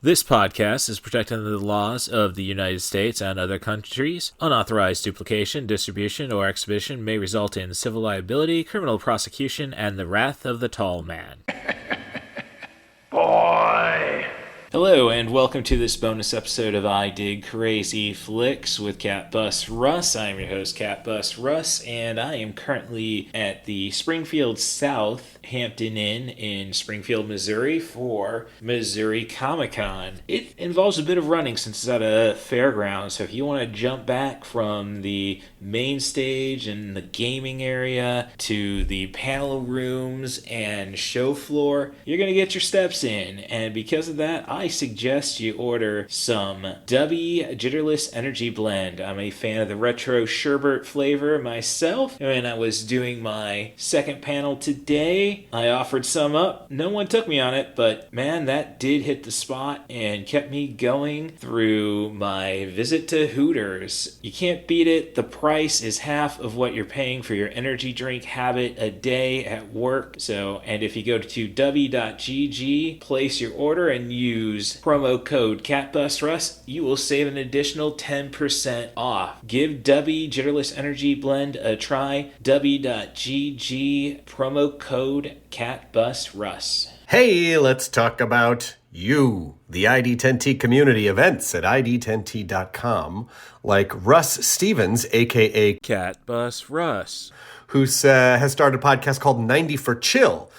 This podcast is protected under the laws of the United States and other countries. Unauthorized duplication, distribution, or exhibition may result in civil liability, criminal prosecution, and the wrath of the tall man. Boy! Hello, and welcome to this bonus episode of I Dig Crazy Flicks with CatBus Russ. I am your host, CatBus Russ, and I am currently at the Springfield South Hampton Inn in Springfield, Missouri for Missouri Comic-Con. It involves a bit of running since it's at a fairground, so if you want to jump back from the main stage and the gaming area to the panel rooms and show floor, you're going to get your steps in, and because of that, I suggest you order some Dubby Jitterless Energy Blend. I'm a fan of the retro sherbet flavor myself, and I was doing my second panel today. I offered some up. No one took me on it, but man, that did hit the spot and kept me going through my visit to Hooters. You can't beat it. The price is half of what you're paying for your energy drink habit a day at work. And if you go to dubby.gg, place your order and use promo code CatBusRuss, you will save an additional 10% off. Give Dubby Jitterless Energy Blend a try. Dubby.gg, promo code CatBusRuss. Hey, let's talk about you, the ID10T community events at ID10T.com, like Russ Stevens, a.k.a. CatBus Russ, who has started a podcast called 90 for Chill,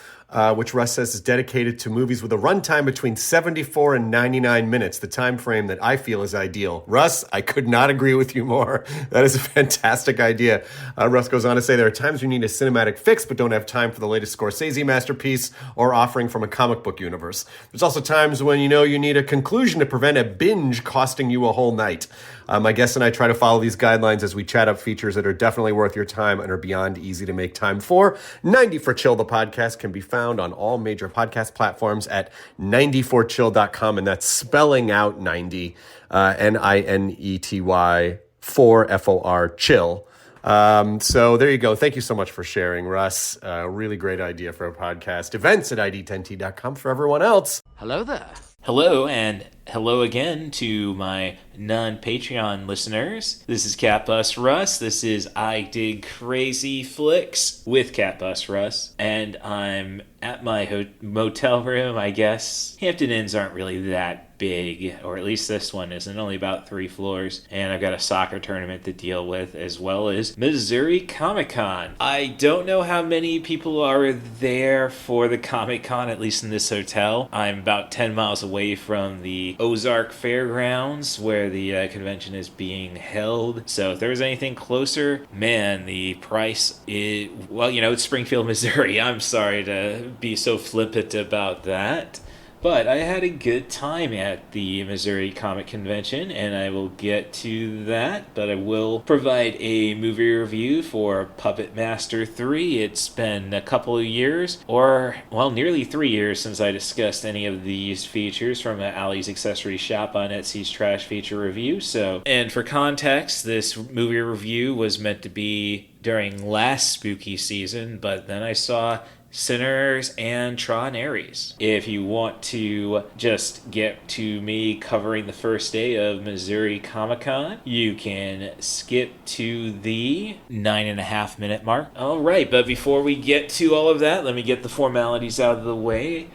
which Russ says is dedicated to movies with a runtime between 74 and 99 minutes, the time frame that I feel is ideal. Russ, I could not agree with you more. That is a fantastic idea. Russ goes on to say there are times you need a cinematic fix but don't have time for the latest Scorsese masterpiece or offering from a comic book universe. There's also times when you need a conclusion to prevent a binge costing you a whole night. My guests and I try to follow these guidelines as we chat up features that are definitely worth your time and are beyond easy to make time for. 90 for Chill, the podcast, can be found on all major podcast platforms at 90forchill.com, and that's spelling out 90, Ninety, 4 FOR, chill. So there you go. Thank you so much for sharing, Russ. Really great idea for a podcast. Events at ID10T.com for everyone else. Hello there. Hello, and hello again to my non-Patreon listeners. This is CatBus Russ. This is I Dig Crazy Flicks with CatBus Russ, and I'm at my motel room, I guess. Hampton Inns aren't really that big, or at least this one isn't, only about 3 floors, and I've got a soccer tournament to deal with, as well as Missouri Comic-Con. I don't know how many people are there for the Comic-Con, at least in this hotel. I'm about 10 miles away from the Ozark Fairgrounds, where the convention is being held, so if there was anything closer, man, the price is, it's Springfield, Missouri. I'm sorry to be so flippant about that. But I had a good time at the Missouri Comic Convention, and I will get to that, but I will provide a movie review for Puppet Master 3. It's been a couple of years, nearly 3 years since I discussed any of these features from Allie's Accessory Shop on Etsy's Trash Feature Review. And for context, this movie review was meant to be during last spooky season, but then I saw Sinners and Tron Ares. If you want to just get to me covering the first day of Missouri Comic-Con, you can skip to the 9.5 minute mark. All right, but before we get to all of that, let me get the formalities out of the way.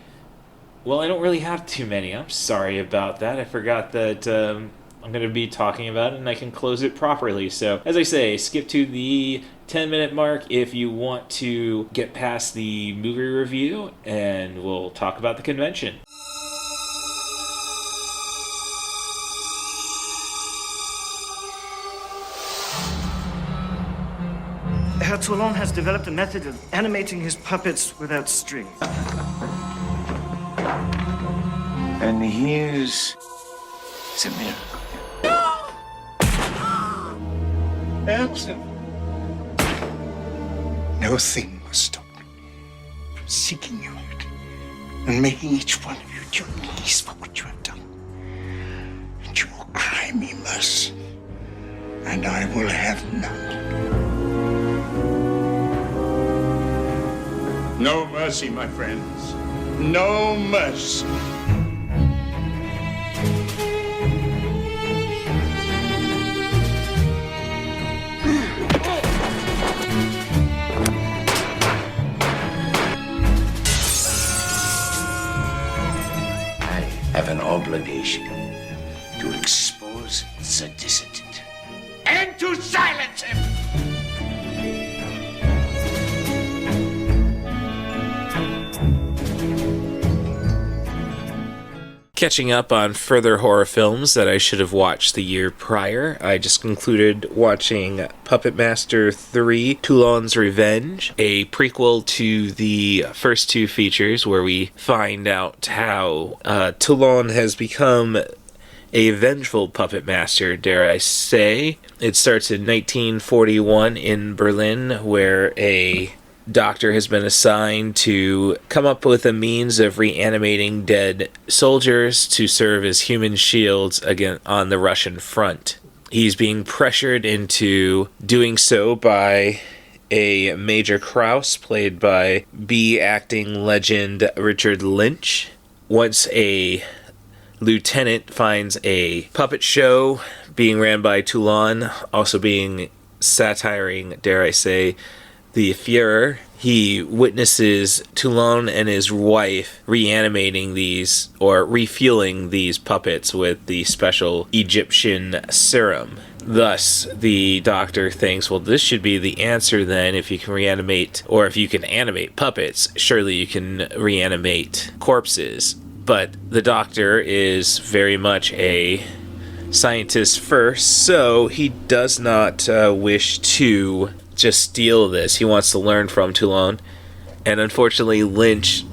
Well, I don't really have too many. I'm sorry about that. I forgot that I'm going to be talking about it and I can close it properly. So, as I say, skip to the 10-minute mark if you want to get past the movie review, and we'll talk about the convention. Herr Toulon has developed a method of animating his puppets without strings. And here's the miracle. Answer. No thing will stop me from seeking you out and making each one of you at your knees for what you have done. And you will cry me mercy, and I will have none. No mercy, my friends. No mercy. have an obligation to expose the dissident and to silence him. Catching up on further horror films that I should have watched the year prior, I just concluded watching Puppet Master 3, Toulon's Revenge, a prequel to the first two features where we find out how Toulon has become a vengeful puppet master, dare I say. It starts in 1941 in Berlin, where a doctor has been assigned to come up with a means of reanimating dead soldiers to serve as human shields again on the Russian front. He's being pressured into doing so by a Major Krause, played by B acting legend Richard Lynch. Once a lieutenant finds a puppet show being ran by Toulon, also being satiring, dare I say, the Führer, he witnesses Toulon and his wife reanimating these, or refueling these puppets with the special Egyptian serum. Thus, the doctor thinks, well, this should be the answer then. If you can reanimate, or if you can animate puppets, surely you can reanimate corpses. But the doctor is very much a scientist first, so he does not wish to just steal this. He wants to learn from Toulon. And unfortunately, Lynch,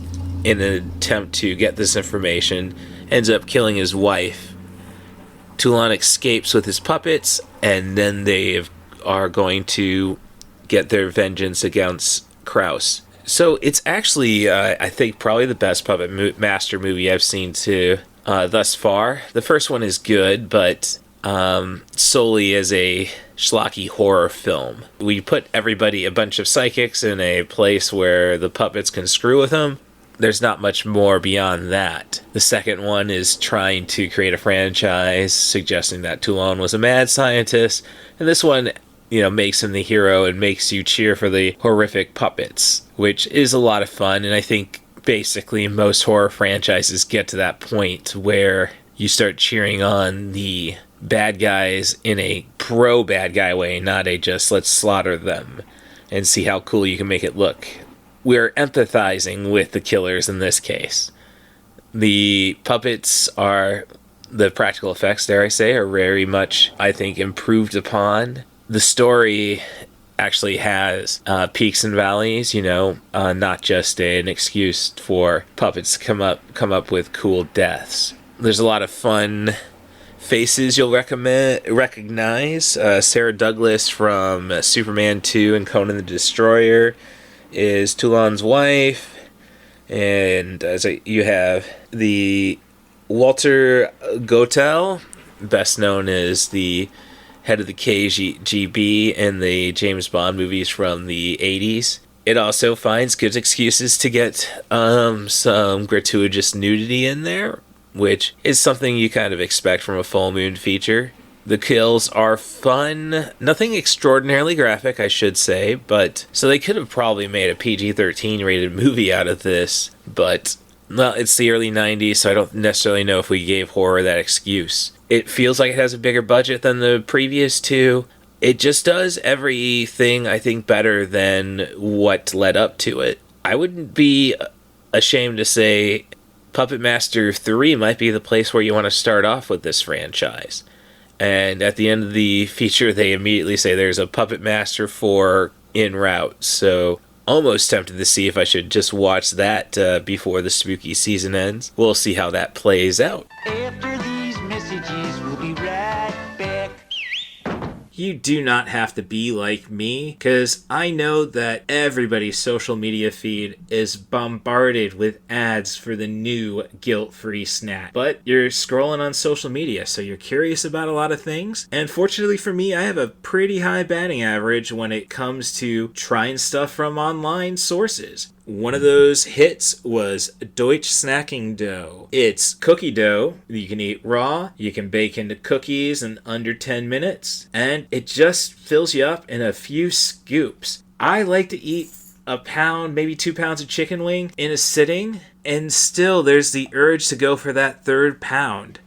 in an attempt to get this information, ends up killing his wife. Toulon escapes with his puppets, and then they are going to get their vengeance against Krause. So it's actually, I think, probably the best Puppet Master movie I've seen thus far. The first one is good, but solely as a schlocky horror film. We put everybody, a bunch of psychics, in a place where the puppets can screw with them. There's not much more beyond that. The second one is trying to create a franchise, suggesting that Toulon was a mad scientist, and this one, makes him the hero and makes you cheer for the horrific puppets, which is a lot of fun. And I think basically most horror franchises get to that point where you start cheering on the bad guys in a pro-bad guy way, not a just let's slaughter them and see how cool you can make it look. We're empathizing with the killers in this case. The puppets are, the practical effects, dare I say, are very much, I think, improved upon. The story actually has peaks and valleys, not just an excuse for puppets to come up with cool deaths. There's a lot of fun faces you'll recognize. Sarah Douglas from Superman 2 and Conan the Destroyer is Toulon's wife, and you have the Walter Gotell, best known as the head of the KGB in the James Bond movies from the 80s. It also finds good excuses to get some gratuitous nudity in there, which is something you kind of expect from a full moon feature. The kills are fun. Nothing extraordinarily graphic, I should say, but so they could have probably made a PG-13 rated movie out of this, but well, it's the early 90s, so I don't necessarily know if we gave horror that excuse. It feels like it has a bigger budget than the previous two. It just does everything, I think, better than what led up to it. I wouldn't be ashamed to say Puppet Master 3 might be the place where you want to start off with this franchise. And at the end of the feature, they immediately say there's a Puppet Master 4 en route. So almost tempted to see if I should just watch that before the spooky season ends. We'll see how that plays out. After these messages, we'll be right back. You do not have to be like me, because I know that everybody's social media feed is bombarded with ads for the new guilt-free snack. But you're scrolling on social media, so you're curious about a lot of things. And fortunately for me, I have a pretty high batting average when it comes to trying stuff from online sources. One of those hits was Deutsch Snacking Dough. It's cookie dough you can eat raw, you can bake into cookies in under 10 minutes, and it just fills you up in a few scoops. I like to eat a pound, maybe 2 pounds of chicken wing in a sitting, And still, there's the urge to go for that third pound.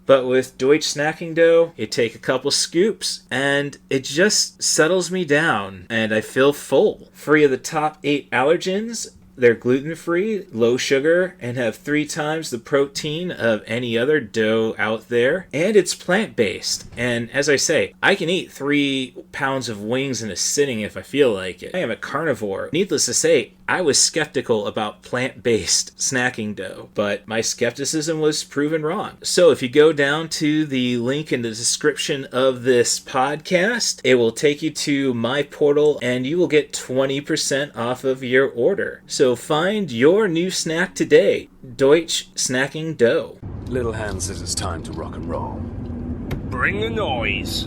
But with Deutsch snacking dough, you take a couple scoops, and it just settles me down, and I feel full. Free of the top 8 allergens, they're gluten-free, low sugar, and have 3 times the protein of any other dough out there. And it's plant-based. And as I say, I can eat 3 pounds of wings in a sitting if I feel like it. I am a carnivore. Needless to say, I was skeptical about plant-based snacking dough, but my skepticism was proven wrong. So if you go down to the link in the description of this podcast, it will take you to my portal and you will get 20% off of your order. So find your new snack today, Deutsch snacking dough. Little Hand says it's time to rock and roll. Bring the noise.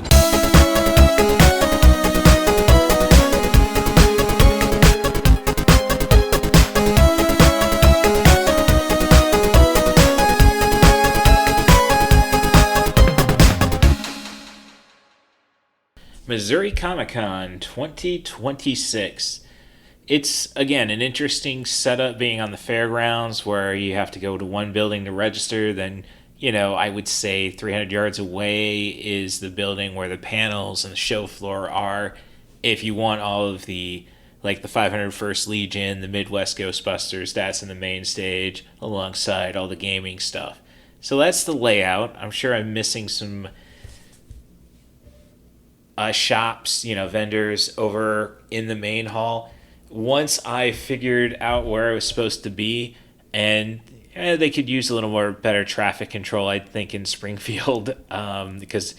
Missouri Comic-Con 2026. It's, again, an interesting setup being on the fairgrounds where you have to go to one building to register. Then, I would say 300 yards away is the building where the panels and the show floor are. If you want all of the, like the 501st Legion, the Midwest Ghostbusters, that's in the main stage alongside all the gaming stuff. So that's the layout. I'm sure I'm missing some shops, vendors over in the main hall. Once I figured out where I was supposed to be, and they could use a little more better traffic control, I think, in Springfield, because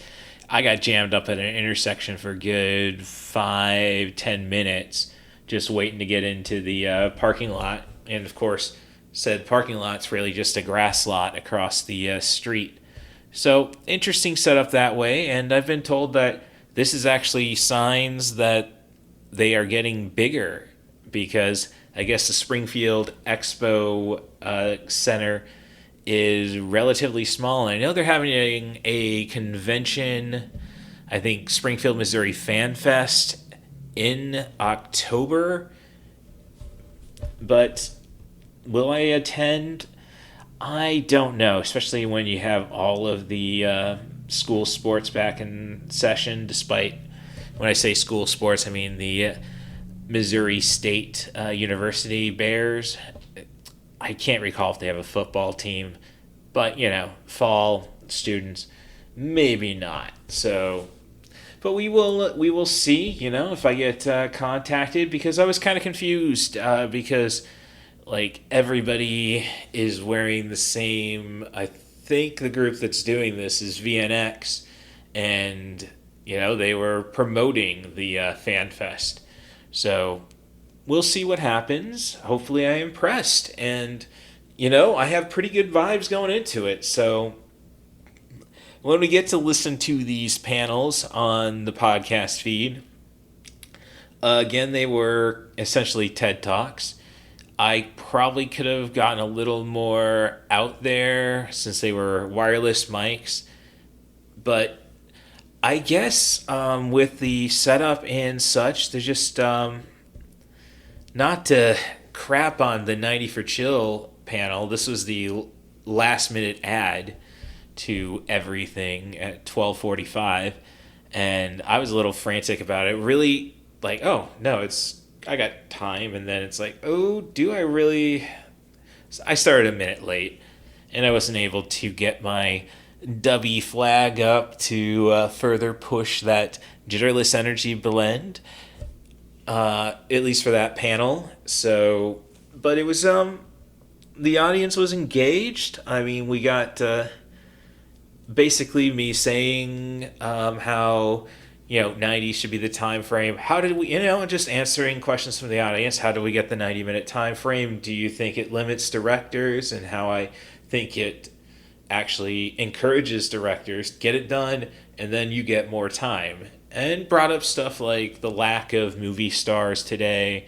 I got jammed up at an intersection for a good 5-10 minutes just waiting to get into the parking lot. And of course, said parking lot's really just a grass lot across the street. So interesting setup that way, and I've been told that this is actually signs that they are getting bigger because I guess the Springfield Expo Center is relatively small. And I know they're having a convention, I think Springfield, Missouri Fan Fest in October. But will I attend? I don't know, especially when you have all of the school sports back in session, despite when I say school sports, I mean the Missouri State University Bears. I can't recall if they have a football team, but, fall students, maybe not. So, but we will see, if I get contacted, because I was kind of confused because, like, everybody is wearing the same, I think the group that's doing this is VNX, and they were promoting the Fan Fest. So we'll see what happens. Hopefully I am impressed, and I have pretty good vibes going into it. So when we get to listen to these panels on the podcast feed, again, they were essentially TED Talks. I probably could have gotten a little more out there since they were wireless mics. But I guess with the setup and such, they're just, not to crap on the 90 for Chill panel, this was the last minute ad to everything at 12:45. And I was a little frantic about it. Really, like, oh, no, I got time, and then it's like, oh, do I really? I started a minute late, and I wasn't able to get my W flag up to further push that jitterless energy blend, at least for that panel. So, but it was the audience was engaged. I mean, we got basically me saying how 90 should be the time frame. How did we, just answering questions from the audience. How do we get the 90-minute time frame? Do you think it limits directors? And how I think it actually encourages directors, get it done, and then you get more time. And brought up stuff like the lack of movie stars today.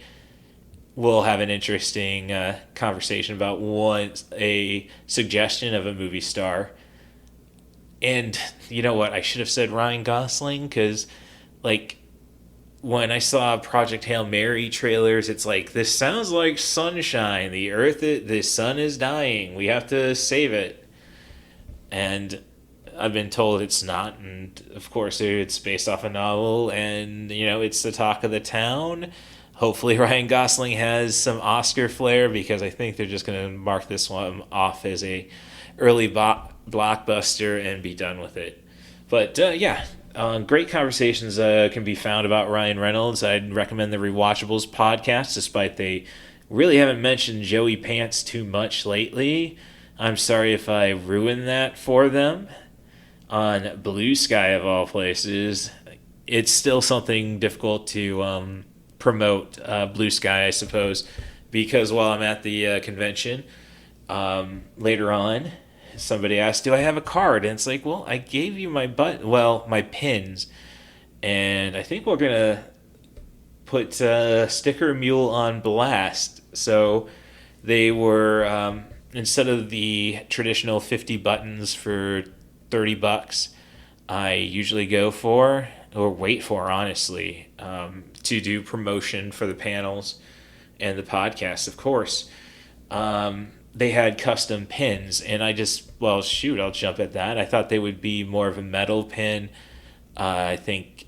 We'll have an interesting conversation about a suggestion of a movie star. And you know what? I should have said Ryan Gosling, because, like, when I saw Project Hail Mary trailers, it's like, this sounds like sunshine. The sun is dying. We have to save it. And I've been told it's not. And of course, it's based off a novel, and it's the talk of the town. Hopefully, Ryan Gosling has some Oscar flair, because I think they're just going to mark this one off as a early blockbuster and be done with it. But great conversations can be found about Ryan Reynolds. I'd recommend the Rewatchables podcast, despite they really haven't mentioned Joey Pants too much lately. I'm sorry if I ruined that for them. On Blue Sky, of all places, it's still something difficult to promote Blue Sky, I suppose, because while I'm at the convention, later on, somebody asked, do I have a card? And it's like, well, I gave you my pins, and I think we're going to put Sticker Mule on blast. So they were, instead of the traditional 50 buttons for $30, I usually go for, or wait for, honestly, to do promotion for the panels and the podcast, of course. They had custom pins, and I just, I'll jump at that. I thought they would be more of a metal pin. I think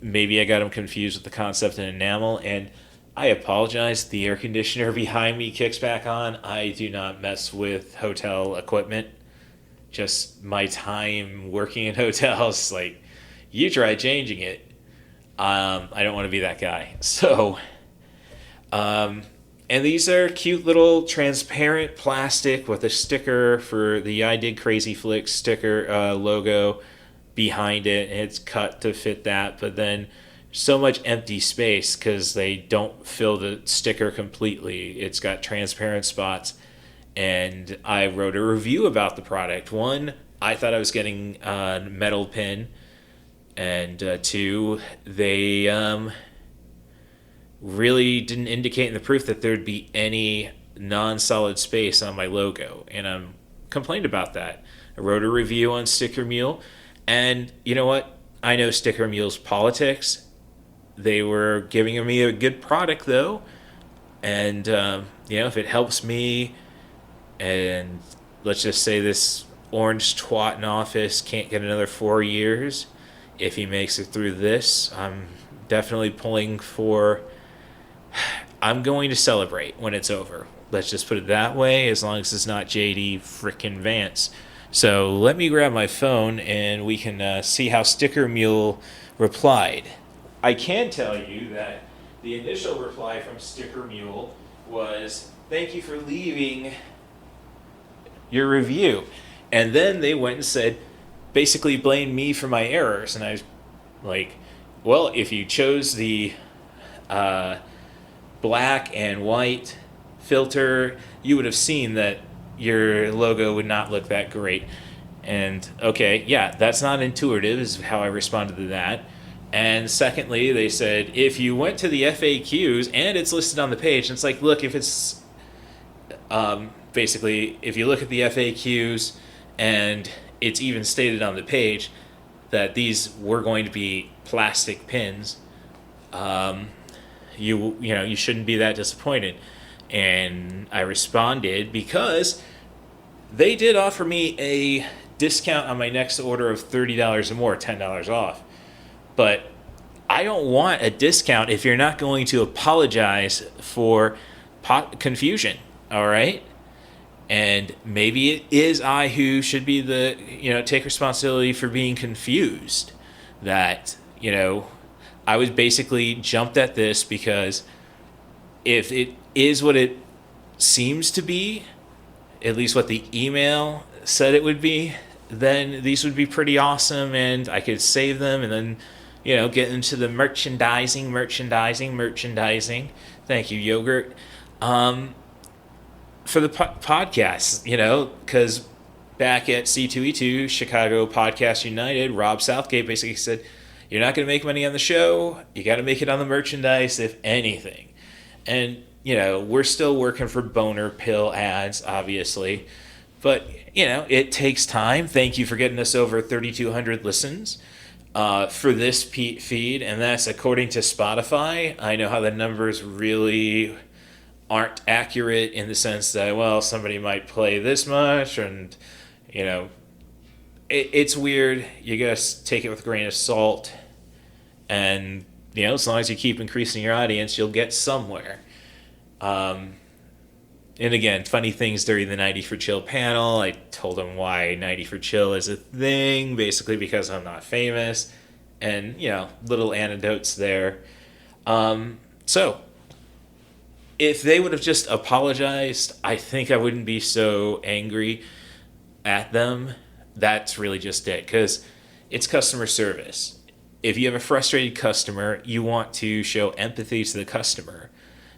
maybe I got them confused with the concept in enamel, and I apologize. The air conditioner behind me kicks back on. I do not mess with hotel equipment. Just my time working in hotels, like, you try changing it. I don't want to be that guy. So, and these are cute little transparent plastic with a sticker for the I Did Crazy Flicks sticker logo behind it, and it's cut to fit that, but then so much empty space because they don't fill the sticker completely. It's got transparent spots. And I wrote a review about the product. One, I thought I was getting a metal pin. And two, they really didn't indicate in the proof that there'd be any non-solid space on my logo. And I'm complained about that. I wrote a review on Sticker Mule. And you know what? I know Sticker Mule's politics. They were giving me a good product, though. And, if it helps me... And let's just say this orange twat in office can't get another 4 years. If he makes it through this, I'm definitely pulling for... I'm going to celebrate when it's over. Let's just put it that way, as long as it's not JD frickin' Vance. So let me grab my phone and we can see how Sticker Mule replied. I can tell you that the initial reply from Sticker Mule was, thank you for leaving your review. And then they went and said, basically blamed me for my errors. And I was like, well, if you chose the black and white filter, you would have seen that your logo would not look that great. And okay, yeah, that's not intuitive is how I responded to that. And secondly, they said, if you went to the FAQs, and it's listed on the page, and it's like, look, if it's basically, if you look at the FAQs and it's even stated on the page that these were going to be plastic pins, you shouldn't be that disappointed. And I responded because they did offer me a discount on my next order of $30 or more, $10 off. But I don't want a discount if you're not going to apologize for confusion, all right? And maybe it is I who should be take responsibility for being confused. That, I was basically jumped at this because if it is what it seems to be, at least what the email said it would be, then these would be pretty awesome and I could save them and then, get into the merchandising. Thank you, Yogurt. For the podcast, because back at C2E2, Chicago Podcast United, Rob Southgate basically said, you're not going to make money on the show. You got to make it on the merchandise, if anything. And, we're still working for boner pill ads, obviously. But, it takes time. Thank you for getting us over 3,200 listens. for this feed, and that's according to Spotify. I know how the numbers really aren't accurate in the sense that, well, somebody might play this much, and, you know, it's weird. You gotta take it with a grain of salt, and, you know, as long as you keep increasing your audience, you'll get somewhere. And again, funny things during the 90 for Chill panel. I told them why 90 for Chill is a thing, basically because I'm not famous. And, you know, little anecdotes there. So, if they would have just apologized, I think I wouldn't be so angry at them. That's really just it, because it's customer service. If you have a frustrated customer, you want to show empathy to the customer.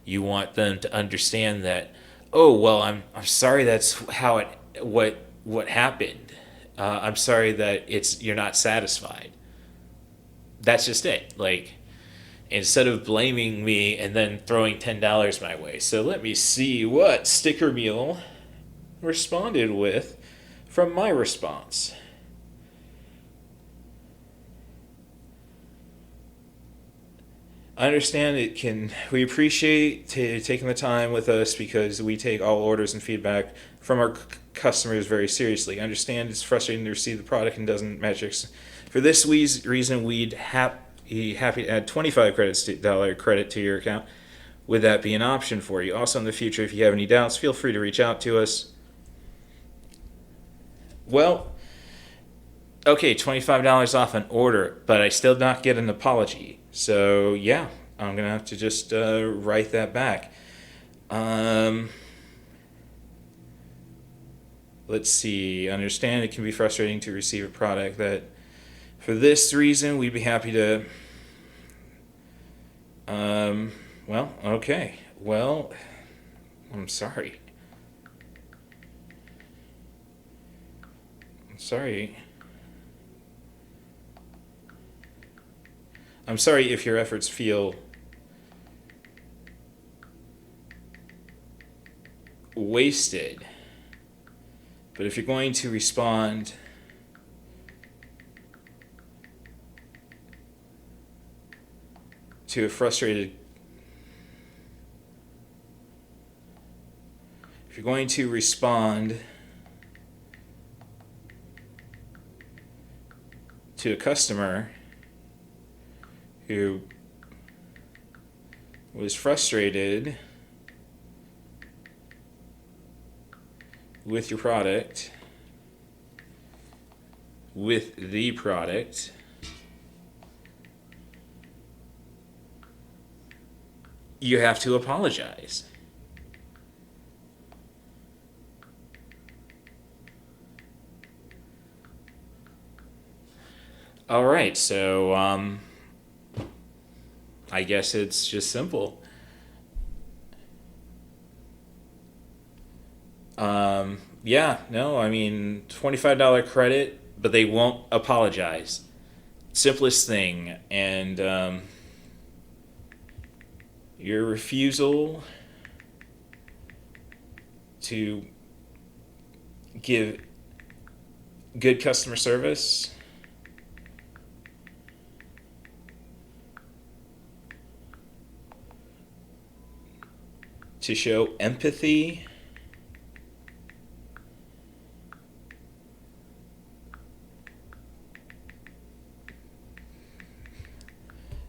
You want them to understand that, oh, well, I'm sorry that's how what happened. I'm sorry that you're not satisfied. That's just it. Like, instead of blaming me and then throwing $10 my way. So let me see what Sticker Mule responded with from my response. I understand we appreciate taking the time with us because we take all orders and feedback from our customers very seriously. I understand it's frustrating to receive the product and doesn't match. For this reason, we'd be happy to add $25 credit to your account. Would that be an option for you? Also, in the future, if you have any doubts, feel free to reach out to us. Well, okay, $25 off an order, but I still not get an apology. So, yeah, I'm going to have to just write that back. Let's see. I understand it can be frustrating to receive a product that, for this reason, we'd be happy to... well, okay. Well, I'm sorry. I'm sorry if your efforts feel wasted. But if you're going to respond to a frustrated... If you're going to respond to a customer who was frustrated with your product, with the product, you have to apologize. All right, so I guess it's just simple. Yeah, no, I mean, $25 credit, but they won't apologize. Simplest thing. And your refusal to give good customer service to show empathy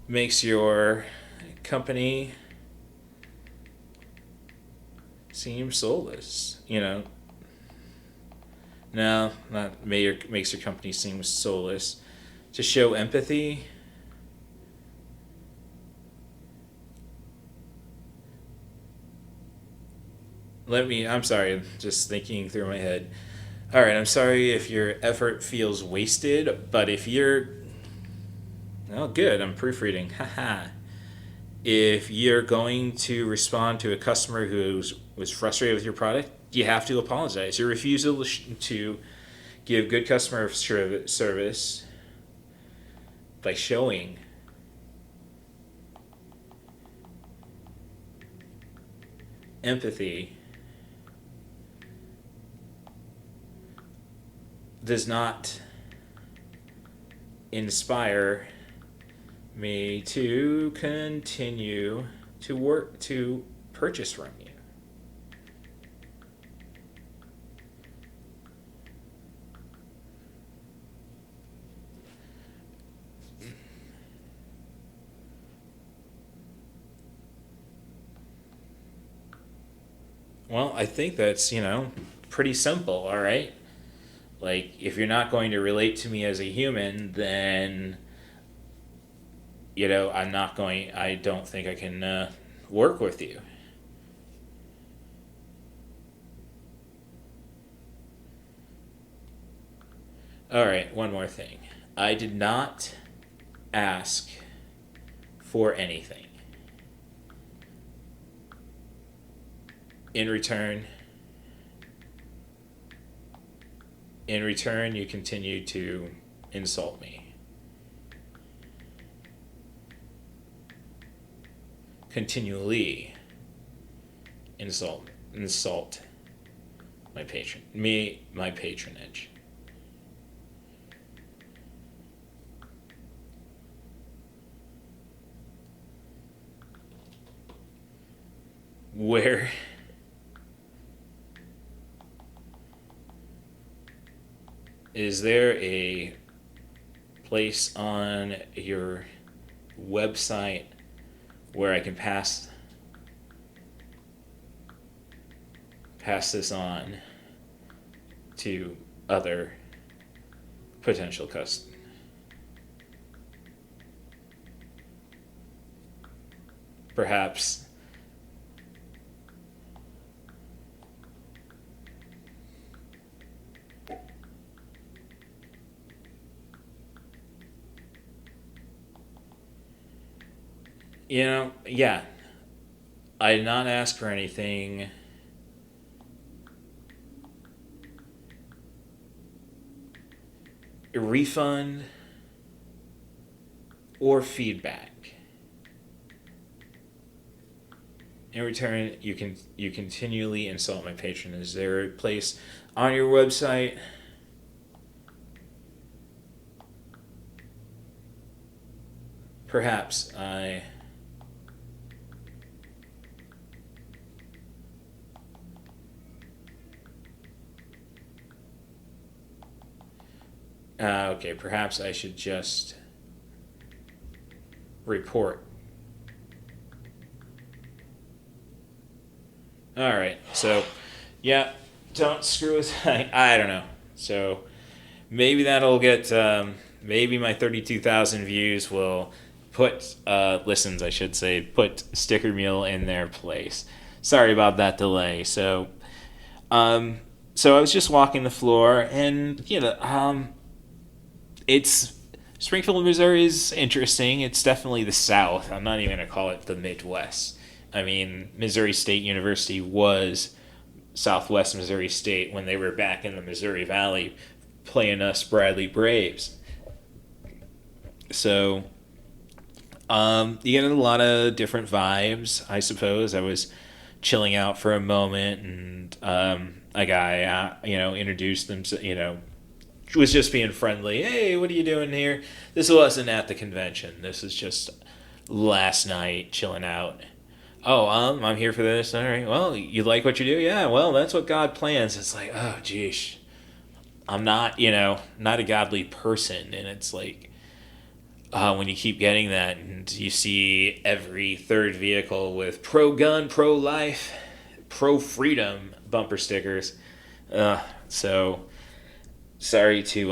makes your company seem soulless, you know. No, not makes your company seem soulless. To show empathy I'm sorry, I'm just thinking through my head. All right, I'm sorry if your effort feels wasted, but if you're... Oh, good, I'm proofreading. Haha. If you're going to respond to a customer who was frustrated with your product, you have to apologize. Your refusal to give good customer service by showing empathy does not inspire me to continue to work to purchase from you. Well, I think that's, pretty simple, all right? Like, if you're not going to relate to me as a human, then, I don't think I can work with you. All right, one more thing. I did not ask for anything. In return, you continue to insult me. Continually insult my patronage. Where is there a place on your website where I can pass this on to other potential customers? Perhaps yeah. I did not ask for anything. A refund or feedback. In return, you continually insult my patron. Is there a place on your website perhaps I okay, perhaps I should just report. Alright, so, yeah, don't screw with I don't know. So, maybe that'll get, maybe my 32,000 views will put, listens, I should say, put Sticker Mule in their place. Sorry about that delay. So I was just walking the floor, and, it's Springfield, Missouri is interesting. It's definitely the South. I'm not even going to call it the Midwest. I mean, Missouri State University was Southwest Missouri State when they were back in the Missouri Valley playing us Bradley Braves. So, you get a lot of different vibes, I suppose. I was chilling out for a moment, and a guy, introduced himself, was just being friendly. Hey, what are you doing here? This wasn't at the convention. This is just last night, chilling out. Oh, I'm here for this. All right. Well, you like what you do? Yeah, well, that's what God plans. It's like, oh, geez. I'm not, not a godly person. And it's like, when you keep getting that and you see every third vehicle with pro-gun, pro-life, pro-freedom bumper stickers. So sorry to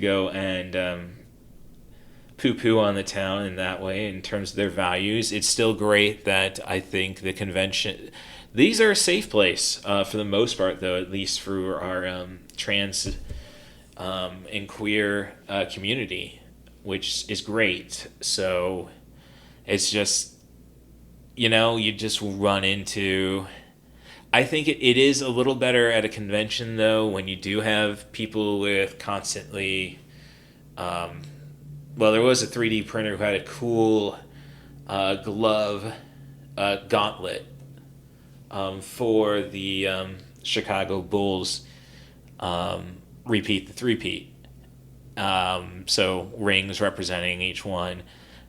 go and poo-poo on the town in that way in terms of their values. It's still great that I think the convention... These are a safe place for the most part, though, at least for our trans and queer community, which is great. So it's just, you just run into... I think it is a little better at a convention, though, when you do have people with constantly... there was a 3D printer who had a cool glove gauntlet for the Chicago Bulls repeat the three-peat. So rings representing each one.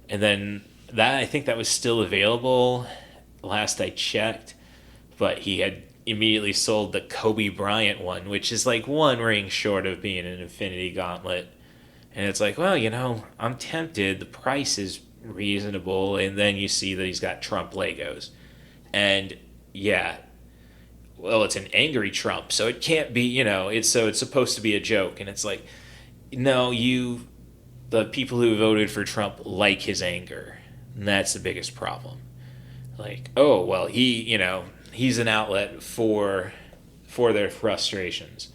And then I think that was still available last I checked, but he had immediately sold the Kobe Bryant one, which is like one ring short of being an Infinity Gauntlet. And it's like, well, I'm tempted. The price is reasonable. And then you see that he's got Trump Legos. And yeah, well, it's an angry Trump, so it can't be, it's supposed to be a joke. And it's like, no, the people who voted for Trump like his anger. And that's the biggest problem. Like, oh, well, he's an outlet for their frustrations.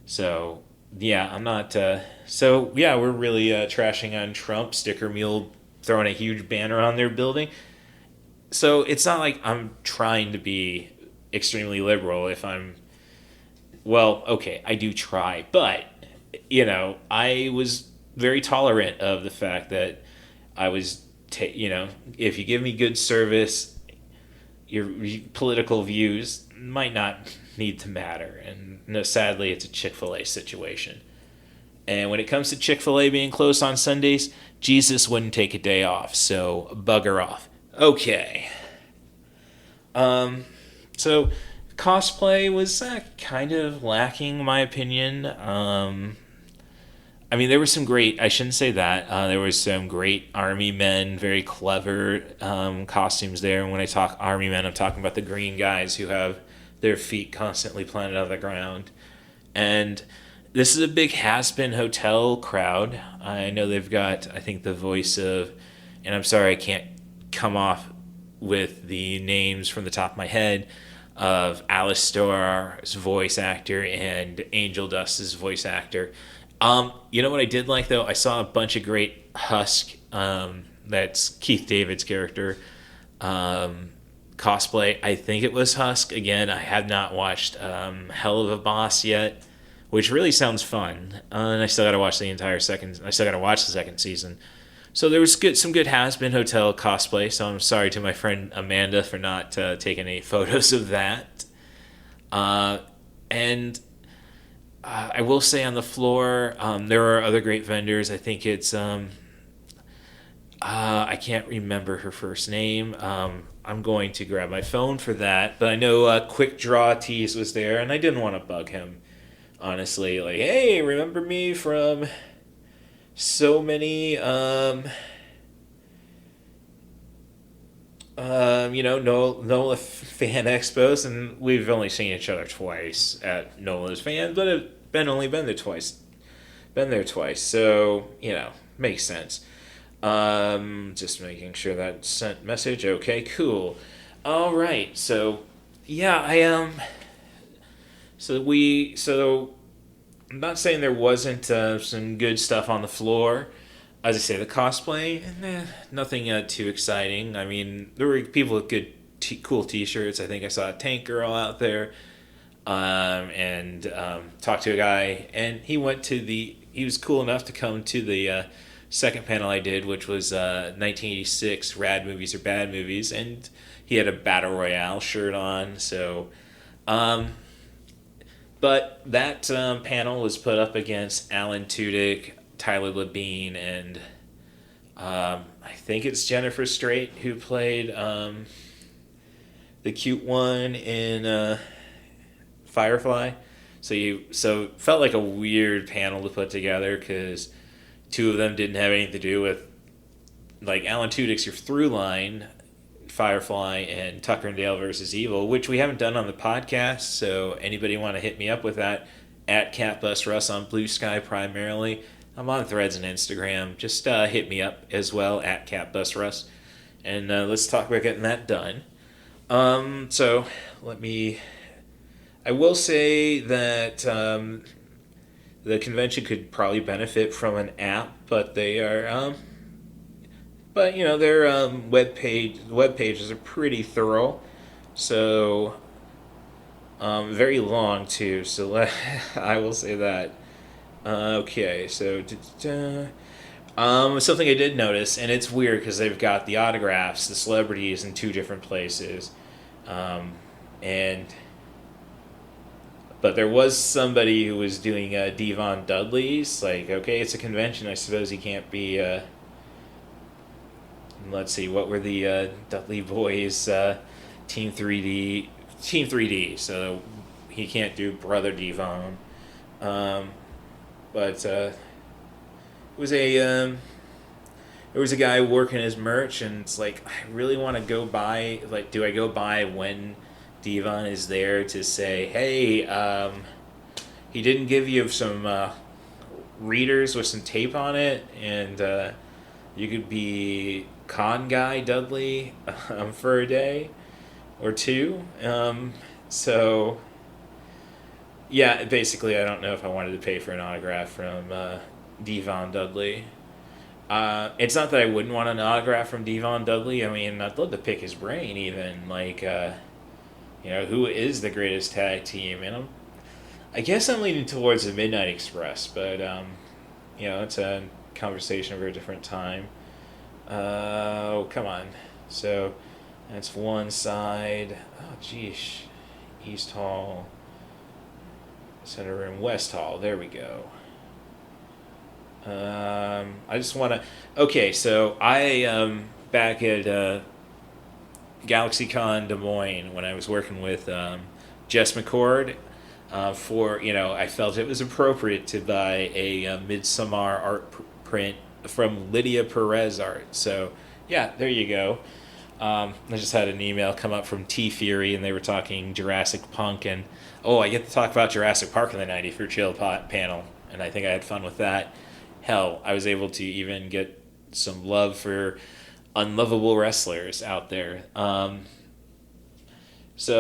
So, yeah, I'm not, we're really trashing on Trump. Sticker Mule throwing a huge banner on their building. So it's not like I'm trying to be extremely liberal I do try, but, I was very tolerant of the fact that I was, if you give me good service, your political views might not need to matter. And no, sadly, it's a Chick-fil-A situation. And when it comes to Chick-fil-A being closed on Sundays, Jesus wouldn't take a day off, so bugger off. Okay. So cosplay was kind of lacking, in my opinion. There were some great, I shouldn't say that, there was some great army men, very clever costumes there. And when I talk army men, I'm talking about the green guys who have their feet constantly planted on the ground. And this is a big has-been hotel crowd. I know they've got, I think, the voice of, and I'm sorry I can't come off with the names from the top of my head, of Alice Starr's voice actor and Angel Dust's voice actor. You know what I did like, though? I saw a bunch of great Husk, that's Keith David's character, cosplay. I think it was Husk. Again, I have not watched Hell of a Boss yet, which really sounds fun. And I still got to watch the second season. So there was some good has-been hotel cosplay. So I'm sorry to my friend Amanda for not taking any photos of that. And I will say on the floor, there are other great vendors. I think it's I can't remember her first name. I'm going to grab my phone for that. But I know Quick Draw Tease was there, and I didn't want to bug him, honestly. Like, hey, remember me from so many, NOLA fan expos, and we've only seen each other twice at NOLA's fans, but have only been there twice. So, makes sense. Just making sure that sent message. Okay, cool. All right. So, yeah, So I'm not saying there wasn't some good stuff on the floor. As I say, the cosplay, nothing too exciting. I mean, there were people with good, cool T-shirts. I think I saw a Tank Girl out there, and talked to a guy, and he was cool enough to come to the second panel I did, which was 1986 Rad Movies or Bad Movies, and he had a Battle Royale shirt on. So, but that panel was put up against Alan Tudyk, Tyler Labine, and I think it's Jennifer Strait who played the cute one in Firefly. So it felt like a weird panel to put together because two of them didn't have anything to do with, like, Alan Tudyk's your through line, Firefly, and Tucker and Dale versus Evil, which we haven't done on the podcast. So anybody want to hit me up with that, at CatBus Russ on Blue Sky primarily. I'm on Threads and Instagram. Just hit me up as well, at CatBus Russ, and let's talk about getting that done. So I will say that the convention could probably benefit from an app, but they are, their web pages are pretty thorough, so very long too. So I will say that. Okay, so something I did notice, and it's weird because they've got the autographs, the celebrities in two different places, and But there was somebody who was doing Devon Dudley's. Like, okay, it's a convention. I suppose he can't be. Let's see, what were the Dudley boys? Team 3D. Team 3D. So he can't do Brother Devon. But it was a. There was a guy working his merch, and it's like, I really want to go by. Like, do I go by when Devon is there to say, hey, he didn't give you some readers with some tape on it, and you could be con guy Dudley for a day or two. So, yeah, basically, I don't know if I wanted to pay for an autograph from Devon Dudley. It's not that I wouldn't want an autograph from Devon Dudley. I mean, I'd love to pick his brain even. Like, who is the greatest tag team? And I guess I'm leaning towards the Midnight Express, but, it's a conversation for a different time. Oh, come on. So, that's one side. Oh, geesh. East Hall. Center Room. West Hall. There we go. I just want to... Okay, so I, back at GalaxyCon Des Moines, when I was working with Jess McCord, I felt it was appropriate to buy a Midsommar art print from Lydia Perez Art. So, yeah, there you go. I just had an email come up from T-Fury, and they were talking Jurassic Punk, and, I get to talk about Jurassic Park in the 90 for Chill panel, and I think I had fun with that. Hell, I was able to even get some love for unlovable wrestlers out there. I'm just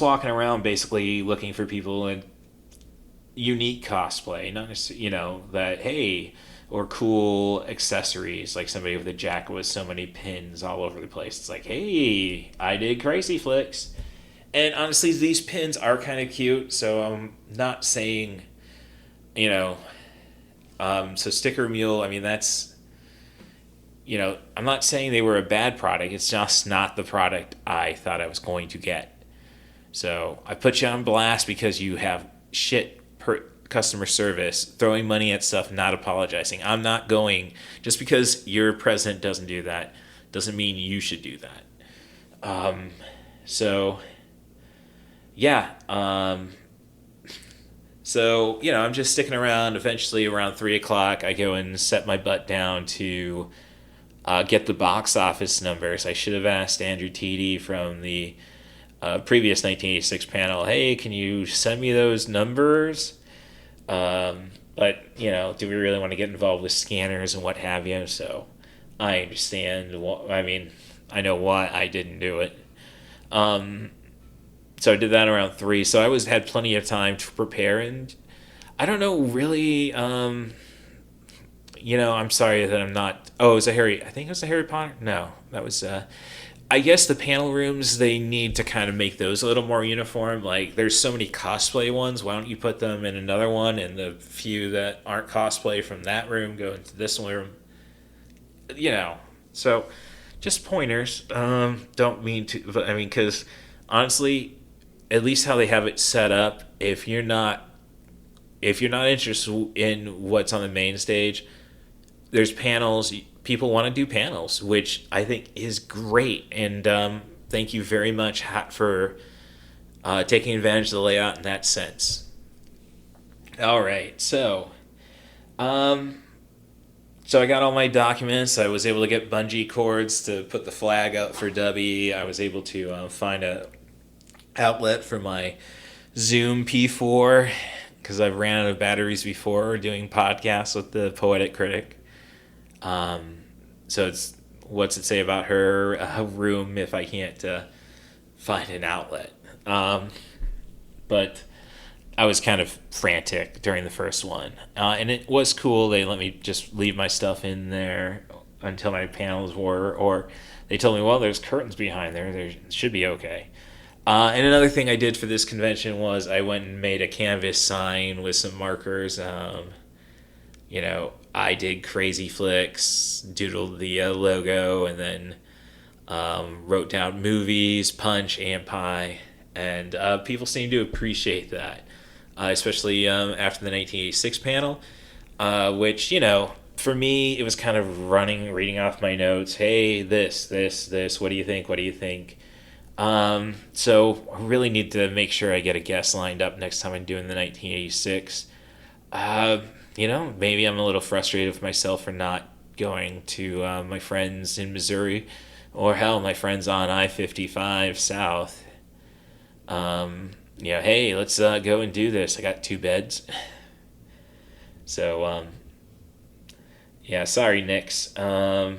walking around basically looking for people in unique cosplay, not necessarily, that, hey, or cool accessories, like somebody with a jacket with so many pins all over the place. It's like, hey, I did Crazy Flicks. And honestly, these pins are kind of cute, so I'm not saying, so Sticker Mule, I mean, that's, I'm not saying they were a bad product. It's just not the product I thought I was going to get. So I put you on blast because you have shit customer service, throwing money at stuff, not apologizing. I'm not going, just because your president doesn't do that, doesn't mean you should do that. So, I'm just sticking around. Eventually, around 3 o'clock, I go and set my butt down to get the box office numbers. I should have asked Andrew TD from the previous 1986 panel, hey, can you send me those numbers? But, do we really want to get involved with scanners and what have you? So I understand. I know why I didn't do it. So I did that around 3. So I had plenty of time to prepare, and I don't know really. I'm sorry that I'm not. Oh, I think it was a Harry Potter. No, that was. I guess the panel rooms, they need to kind of make those a little more uniform. Like, there's so many cosplay ones. Why don't you put them in another one, and the few that aren't cosplay from that room go into this room? So just pointers. Don't mean to, but because honestly, at least how they have it set up, if you're not interested in what's on the main stage, there's panels. People want to do panels, which I think is great. And thank you very much for taking advantage of the layout in that sense. All right, so I got all my documents. I was able to get bungee cords to put the flag up for Dubby. I was able to find a outlet for my Zoom P4 because I've ran out of batteries before doing podcasts with the Poetic Critic. So it's what's it say about her room if I can't find an outlet. But I was kind of frantic during the first one. And it was cool. They let me just leave my stuff in there until my panels were, or they told me, well, there's curtains behind there. There should be okay. And another thing I did for this convention was I went and made a canvas sign with some markers. I did Crazy Flicks, doodled the logo, and then wrote down movies, Punch, and Pie. and people seem to appreciate that, especially after the 1986 panel, which, for me, it was kind of reading off my notes. Hey, this, what do you think? What do you think? So I really need to make sure I get a guest lined up next time I'm doing the 1986. Maybe I'm a little frustrated with myself for not going to my friends in Missouri, or hell, my friends on I-55 South. Hey, let's go and do this. I got 2 beds. So, sorry, Knicks. The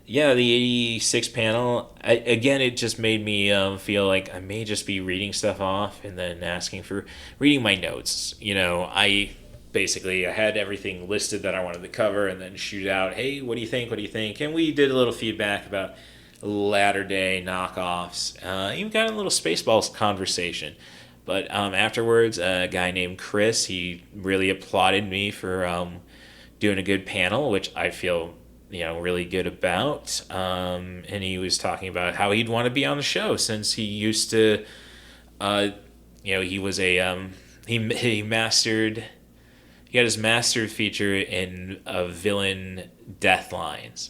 86 panel, it just made me feel like I may just be reading stuff off and then asking for reading my notes. I had everything listed that I wanted to cover and then shoot out, hey, what do you think? What do you think? And we did a little feedback about latter-day knockoffs. Even got a little Spaceballs conversation. But afterwards, a guy named Chris, he really applauded me for doing a good panel, which I feel really good about. And he was talking about how he'd want to be on the show since he used to, he was he got his master feature in villain death lines.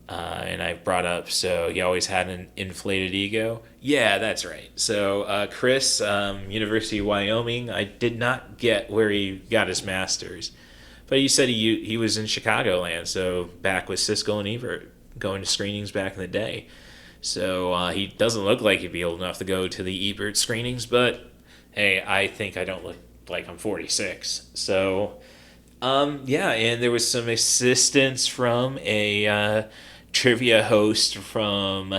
And I brought up, so he always had an inflated ego. Yeah, that's right. So Chris, University of Wyoming, I did not get where he got his master's. But he said he was in Chicagoland, so back with Siskel and Ebert, going to screenings back in the day. So he doesn't look like he'd be old enough to go to the Ebert screenings, but hey, I think I don't look like I'm 46. So, and there was some assistance from a trivia host from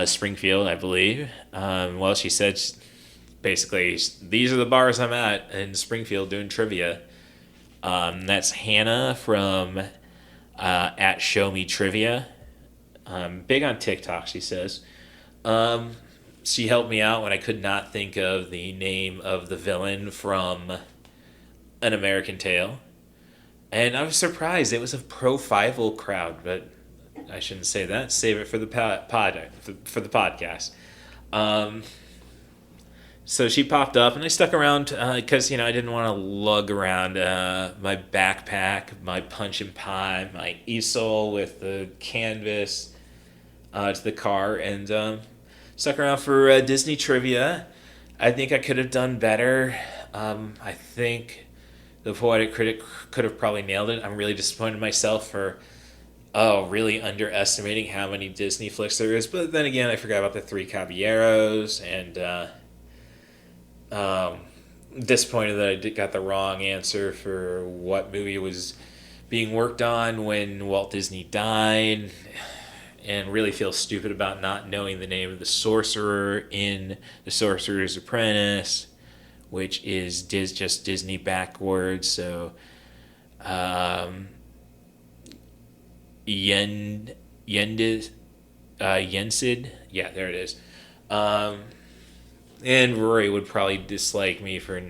Springfield, I believe. She said, basically, these are the bars I'm at in Springfield doing trivia. That's Hannah from at Show Me Trivia. Big on TikTok, she says. She helped me out when I could not think of the name of the villain from An American Tail. And I was surprised. It was a pro-Fievel crowd, but I shouldn't say that. Save it for the for the podcast. So she popped up, and I stuck around because, I didn't want to lug around my backpack, my punch and pie, my easel with the canvas to the car, and stuck around for Disney trivia. I think I could have done better. I think the Poetic Critic could have probably nailed it. I'm really disappointed in myself for really underestimating how many Disney flicks there is. But then again, I forgot about the Three Caballeros, and disappointed that I got the wrong answer for what movie was being worked on when Walt Disney died, and really feel stupid about not knowing the name of the sorcerer in The Sorcerer's Apprentice, which is just Disney backwards. So Yensid, yeah, there it is. And Rory would probably dislike me for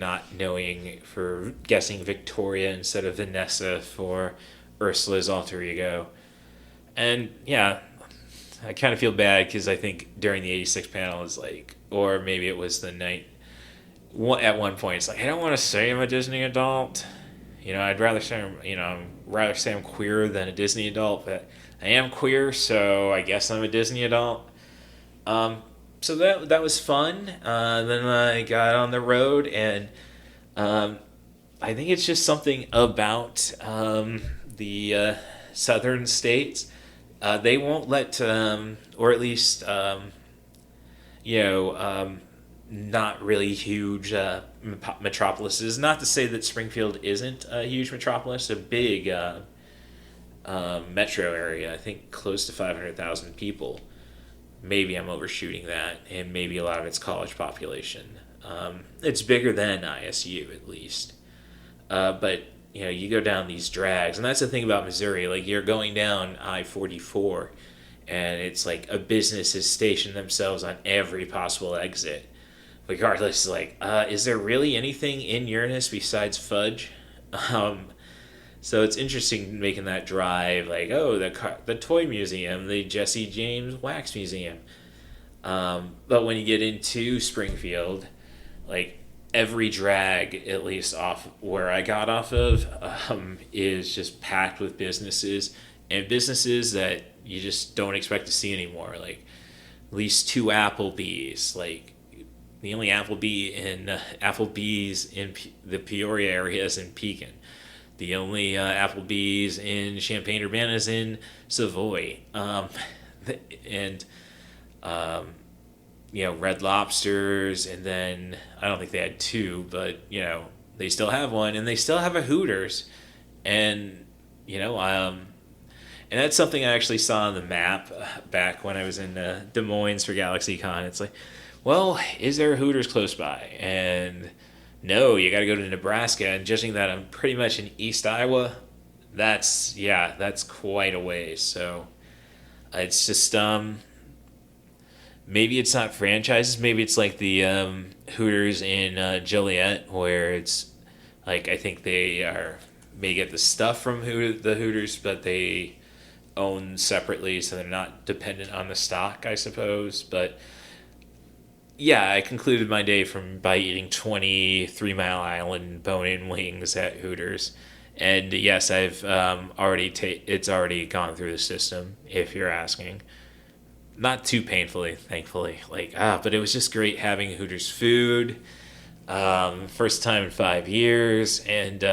for guessing Victoria instead of Vanessa for Ursula's alter ego. And yeah, I kind of feel bad because I think during the 86 panel is like, or maybe it was the night, at one point it's like, I don't want to say I'm a Disney adult. I'd rather say I'm queer than a Disney adult, but I am queer, so I guess I'm a Disney adult. So that was fun. Then I got on the road, and I think it's just something about the southern states. They won't let, or at least, not really huge metropolises. Not to say that Springfield isn't a huge metropolis, a big metro area. I think close to 500,000 people. Maybe I'm overshooting that, and maybe a lot of it's college population. It's bigger than ISU, at least. But, you go down these drags, and that's the thing about Missouri. Like, you're going down I-44, and it's like a business has stationed themselves on every possible exit. Regardless, is there really anything in Uranus besides fudge? So it's interesting making that drive, like, oh, the toy museum, the Jesse James Wax Museum. But when you get into Springfield, like every drag, at least off where I got off of, is just packed with businesses, and businesses that you just don't expect to see anymore. Like at least 2 Applebee's, like the only Applebee's in the Peoria area is in Pekin. The only Applebee's in Champaign-Urbana is in Savoy. And Red Lobsters, and then I don't think they had 2, but they still have one, and they still have a Hooters, and and that's something I actually saw on the map back when I was in Des Moines for GalaxyCon. It's like, well, is there a Hooters close by? And no, you got to go to Nebraska, and judging that I'm pretty much in East Iowa, that's quite a ways. So it's just maybe it's not franchises. Maybe it's like the Hooters in Joliet, where it's like I think may get the stuff from the Hooters, but they own separately, so they're not dependent on the stock, I suppose. But yeah, I concluded my day by eating 20 3 Mile Island bone-in wings at Hooters. And yes, I've it's already gone through the system, if you're asking. Not too painfully, thankfully. But it was just great having Hooters food. First time in 5 years, and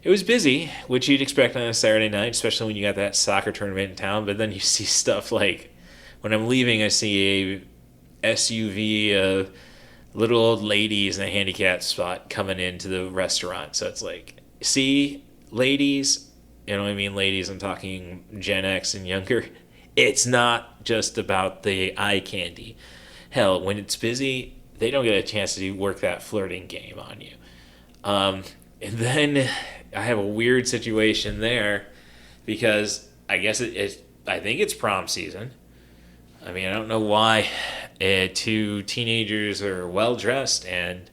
it was busy, which you'd expect on a Saturday night, especially when you got that soccer tournament in town. But then you see stuff like, when I'm leaving, I see a SUV of little old ladies in a handicapped spot coming into the restaurant. So it's like, see, ladies, ladies, I'm talking Gen X and younger. It's not just about the eye candy. Hell, when it's busy, they don't get a chance to work that flirting game on you. And then I have a weird situation there because I guess I think it's prom season. I mean, I don't know why 2 teenagers are well-dressed and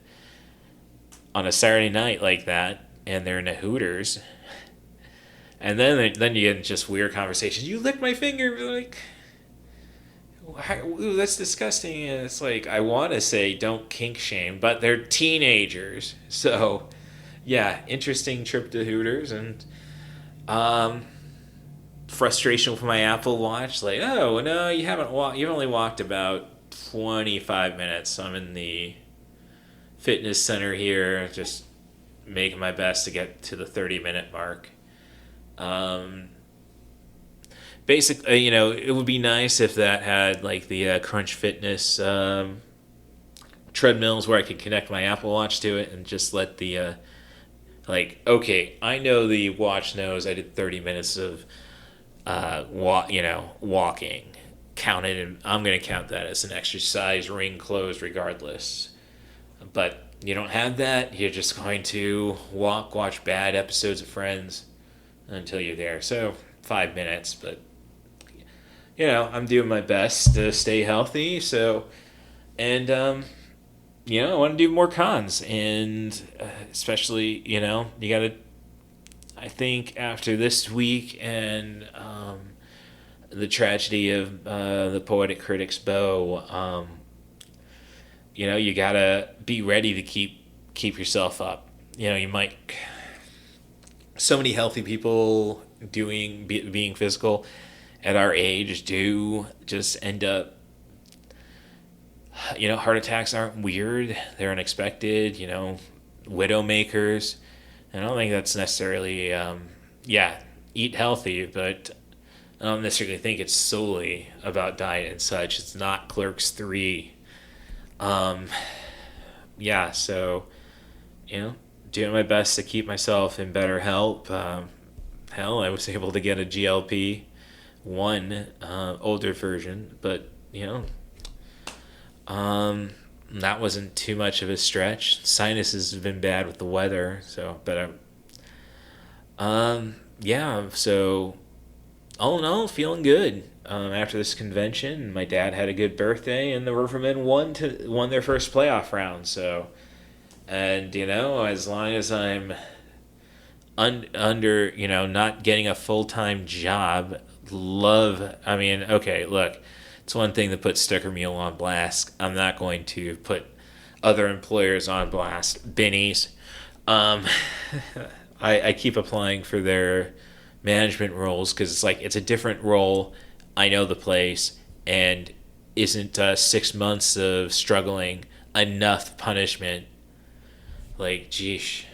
on a Saturday night like that, and they're in a Hooters. And then you get just weird conversations. You licked my finger, like, ooh, that's disgusting. And it's like, I want to say don't kink shame, but they're teenagers. So, yeah, interesting trip to Hooters, and frustration with my Apple Watch. Like, oh no, you haven't you've only walked about 25 minutes. I'm in the fitness center here, just making my best to get to the 30-minute mark. Basically, it would be nice if that had like the Crunch Fitness treadmills where I could connect my Apple Watch to it and just let the okay, I know the watch knows I did 30 minutes of walking. Count it, and I'm going to count that as an exercise, ring closed regardless. But you don't have that. You're just going to watch bad episodes of Friends until you're there. So 5 minutes, but I'm doing my best to stay healthy. So, and I want to do more cons, and especially you gotta. I think after this week and the tragedy of the Poetic Critics Bow, you gotta be ready to keep yourself up. You might. So many healthy people being physical at our age do just end up. Heart attacks aren't weird; they're unexpected. Widowmakers. I don't think that's necessarily. Eat healthy, but I don't necessarily think it's solely about diet and such. It's not Clerks 3. So, doing my best to keep myself in better health. I was able to get a GLP-1 older version, but, that wasn't too much of a stretch. Sinuses have been bad with the weather, so, but, so all in all, feeling good. After this convention, my dad had a good birthday, and the Rivermen won their first playoff round. So, and as long as I'm under, not getting a full-time job. Okay, look, it's one thing to put Sticker Mule on blast. I'm not going to put other employers on blast. Benny's. I keep applying for their management roles because it's a different role. I know the place, and isn't 6 months of struggling enough punishment? Geesh.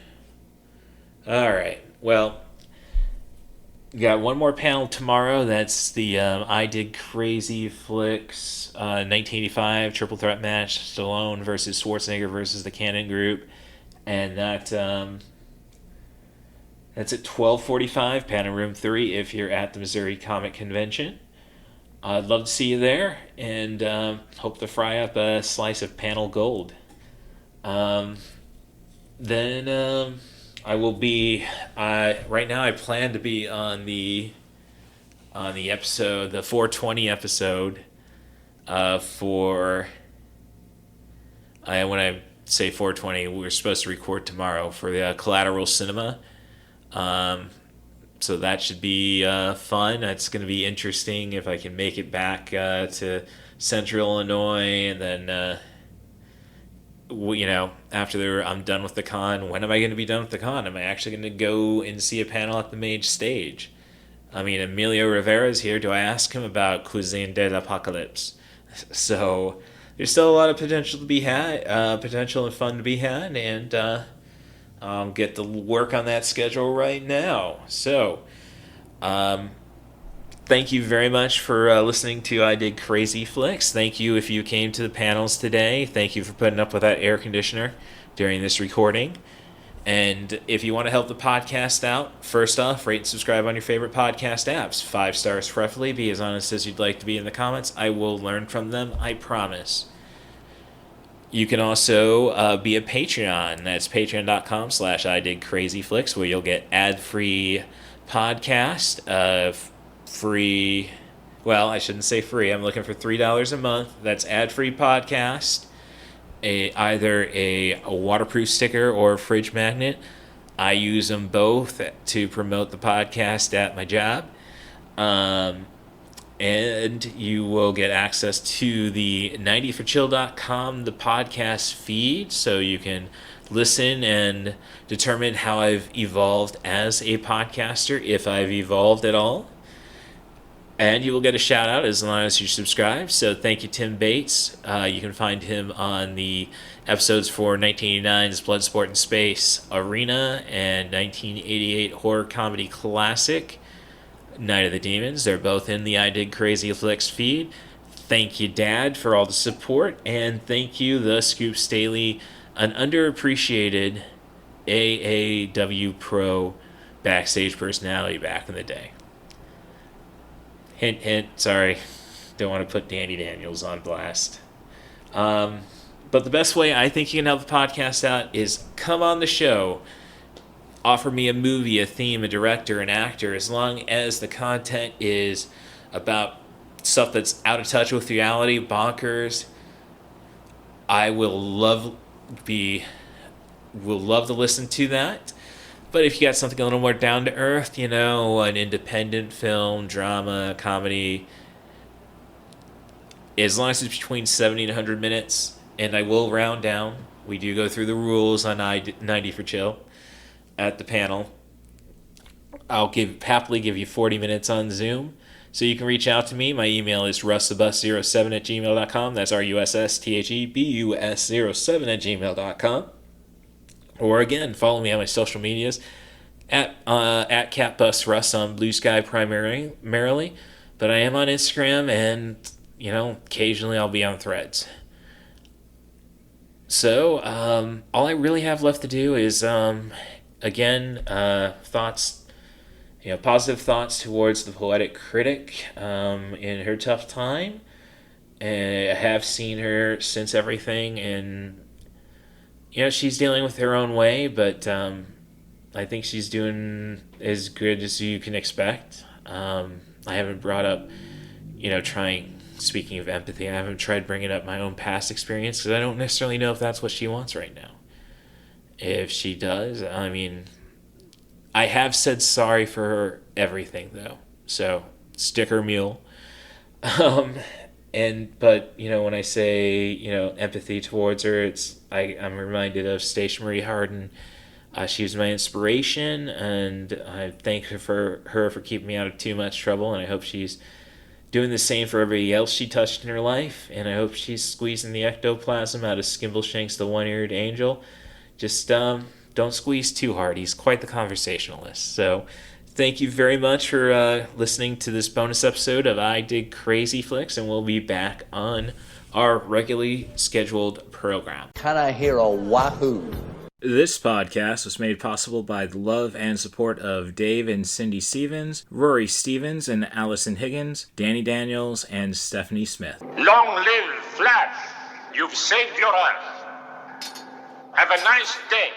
All right. Well, got one more panel tomorrow. That's the I Did Crazy Flicks 1985 triple threat match: Stallone versus Schwarzenegger versus the Cannon Group, and that's at 12:45, panel room 3. If you're at the Missouri Comic Convention, I'd love to see you there, and hope to fry up a slice of panel gold. Then I will be. Right now, I plan to be on the episode, the 420 episode. When I say 420, we're supposed to record tomorrow for the Collateral Cinema. So that should be fun. It's going to be interesting if I can make it back to Central Illinois, and then after I'm done with the con. When am I going to be done with the con? Am I actually going to go and see a panel at the main stage? Emilio Rivera's here. Do I ask him about Cuisine de l'Apocalypse? So there's still a lot of potential to be had, potential and fun to be had, and I'll get to work on that schedule right now. So, thank you very much for listening to I Did Crazy Flicks. Thank you if you came to the panels today. Thank you for putting up with that air conditioner during this recording. And if you want to help the podcast out, first off, rate and subscribe on your favorite podcast apps. 5 stars preferably. Be as honest as you'd like to be in the comments. I will learn from them, I promise. You can also be a Patreon. That's patreon.com/IDidCrazyFlicks, where you'll get ad-free podcast, free, well, I shouldn't say free. I'm looking for $3 a month. That's ad-free podcast, either a waterproof sticker or a fridge magnet. I use them both to promote the podcast at my job. And you will get access to the 90forchill.com, the podcast feed, so you can listen and determine how I've evolved as a podcaster, if I've evolved at all. And you will get a shout out as long as you subscribe. So thank you, Tim Bates. You can find him on the episodes for 1989's Bloodsport in Space Arena and 1988 horror comedy classic Night of the Demons. They're both in the I Did Crazy Flicks feed. Thank you, Dad, for all the support, and thank you, the Scoop Staley, an underappreciated AAW Pro backstage personality back in the day. Hint, hint, sorry. Don't want to put Danny Daniels on blast. But the best way I think you can help the podcast out is come on the show. Offer me a movie, a theme, a director, an actor, as long as the content is about stuff that's out of touch with reality, bonkers. I will love to listen to that. But if you got something a little more down to earth, an independent film, drama, comedy, as long as it's between 70 and 100 minutes, and I will round down. We do go through the rules on 90 for Chill at the panel. I'll happily give you 40 minutes on Zoom. So you can reach out to me. My email is russthebus07@gmail.com. That's RUSSTHEBUS07@gmail.com. Or again, follow me on my social medias at CatBus Russ on Blue Sky primarily. But I am on Instagram, and occasionally I'll be on Threads. So all I really have left to do is thoughts, positive thoughts towards the poetic critic in her tough time. And I have seen her since everything, and she's dealing with her own way, but I think she's doing as good as you can expect. I haven't brought up, speaking of empathy, I haven't tried bringing up my own past experience because I don't necessarily know if that's what she wants right now. If she does, I I have said sorry for everything, though. So, sticker mule. But when I say empathy towards her, I'm reminded of Station Marie Harden. She was my inspiration, and I thank her for keeping me out of too much trouble, and I hope she's doing the same for everybody else she touched in her life, and I hope she's squeezing the ectoplasm out of Skimbleshanks the one-eared angel. Just don't squeeze too hard. He's quite the conversationalist. So thank you very much for listening to this bonus episode of I Dig Crazy Flicks, and we'll be back on our regularly scheduled program. Can I hear a wahoo? This podcast was made possible by the love and support of Dave and Cindy Stevens, Rory Stevens and Allison Higgins, Danny Daniels, and Stephanie Smith. Long live Flash! You've saved your Earth. Have a nice day.